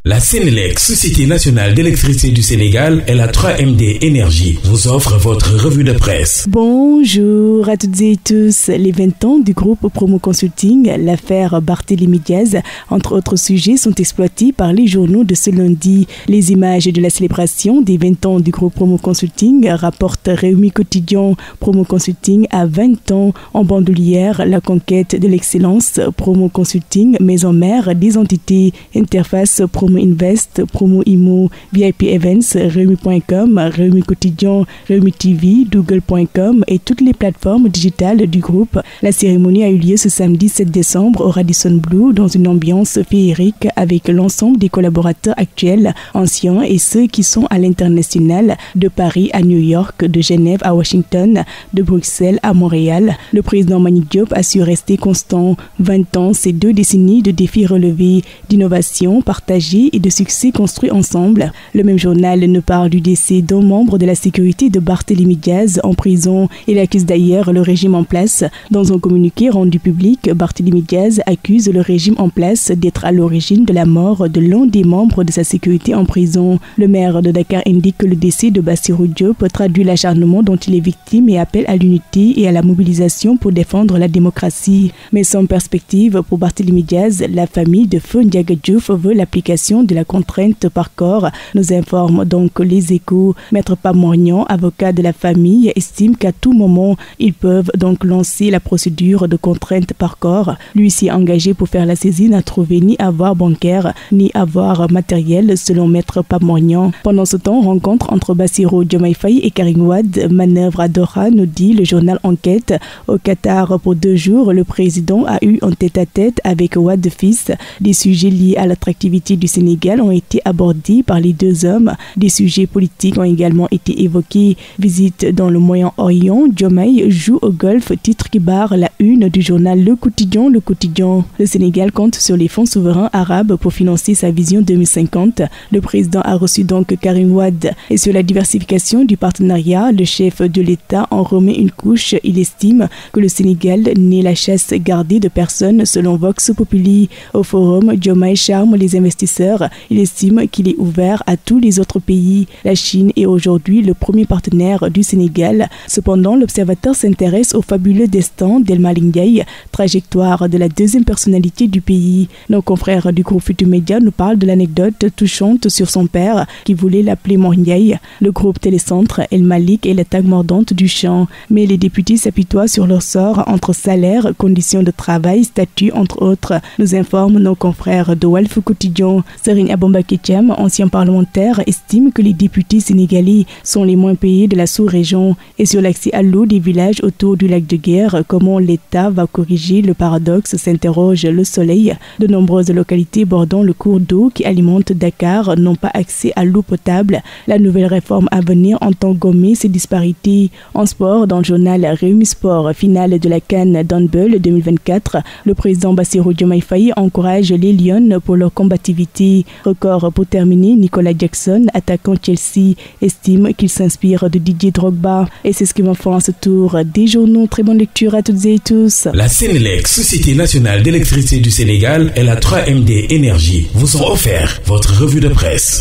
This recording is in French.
La Sénélec, Société nationale d'électricité du Sénégal, et la 3MD Énergie vous offrent votre revue de presse. Bonjour à toutes et tous. Les 20 ans du groupe Promo Consulting, l'affaire Barthélémy Diaz, entre autres sujets, sont exploités par les journaux de ce lundi. Les images de la célébration des 20 ans du groupe Promo Consulting rapportent Réumi Quotidien. Promo Consulting a 20 ans en bandoulière, la conquête de l'excellence. Promo Consulting, maison mère des entités, interface Promo Invest, Promo Imo, VIP Events, Réumi.com, Réumi Quotidien, Réumi TV, Google.com et toutes les plateformes digitales du groupe. La cérémonie a eu lieu ce samedi 7 décembre au Radisson Blu dans une ambiance féerique avec l'ensemble des collaborateurs actuels, anciens et ceux qui sont à l'international, de Paris à New York, de Genève à Washington, de Bruxelles à Montréal. Le président Mbagnick Diop a su rester constant. 20 ans, c'est 2 décennies de défis relevés, d'innovation partagée et de succès construits ensemble. Le même journal nous parle du décès d'un membre de la sécurité de Barthélémy Diaz en prison. Il accuse d'ailleurs le régime en place. Dans un communiqué rendu public, Barthélémy Diaz accuse le régime en place d'être à l'origine de la mort de l'un des membres de sa sécurité en prison. Le maire de Dakar indique que le décès de Bassirou Diop traduit l'acharnement dont il est victime et appelle à l'unité et à la mobilisation pour défendre la démocratie. Mais sans perspective pour Barthélémy Diaz, la famille de Feu Ndiaga Diouf veut l'application de la contrainte par corps, nous informe donc Les Échos. Maître Pamorgnan, avocat de la famille, estime qu'à tout moment, ils peuvent donc lancer la procédure de contrainte par corps. L'huissier engagé pour faire la saisie n'a trouvé ni avoir bancaire, ni avoir matériel, selon Maître Pamorgnan. Pendant ce temps, rencontre entre Bassirou Diomaye Faye et Karim Wade, manœuvre à Doha, nous dit le journal Enquête. Au Qatar, pour 2 jours, le président a eu un tête-à-tête avec Wade fils. Des sujets liés à l'attractivité du Sénégal ont été abordés par les 2 hommes. Des sujets politiques ont également été évoqués. Visite dans le Moyen-Orient, Diomaye joue au golf, titre qui barre la une du journal Le Quotidien. Le Sénégal compte sur les fonds souverains arabes pour financer sa vision 2050. Le président a reçu donc Karim Wade. Et sur la diversification du partenariat, le chef de l'État en remet une couche. Il estime que le Sénégal n'est la chasse gardée de personne, selon Vox Populi. Au forum, Diomaye charme les investisseurs. Il estime qu'il est ouvert à tous les autres pays. La Chine est aujourd'hui le premier partenaire du Sénégal. Cependant, l'observateur s'intéresse au fabuleux destin d'El Malick Ndiaye, trajectoire de la 2e personnalité du pays. Nos confrères du groupe Futurs Médias nous parlent de l'anecdote touchante sur son père qui voulait l'appeler Mor Ndiaye. Le groupe Télécentre, El Malick est l'attaque mordante du champ. Mais les députés s'apitoient sur leur sort entre salaire, conditions de travail, statut, entre autres, nous informent nos confrères de Walf Quotidien. Serigne Aboubakar Thiam, ancien parlementaire, estime que les députés sénégalais sont les moins payés de la sous-région. Et sur l'accès à l'eau des villages autour du lac de Guiers, comment l'État va corriger le paradoxe, s'interroge Le Soleil. De nombreuses localités bordant le cours d'eau qui alimente Dakar n'ont pas accès à l'eau potable. La nouvelle réforme à venir entend gommer ces disparités. En sport, dans le journal Réumi Sport, finale de la CAN d'handball 2024, le président Bassirou Diomaye Faye encourage les Lions pour leur combativité. Record pour terminer, Nicolas Jackson, attaquant Chelsea, estime qu'il s'inspire de Didier Drogba. Et c'est ce qui m'en ce tour des journaux. Très bonne lecture à toutes et tous. La Sénélec, Société nationale d'électricité du Sénégal, et la 3MD Énergie vous ont offert votre revue de presse.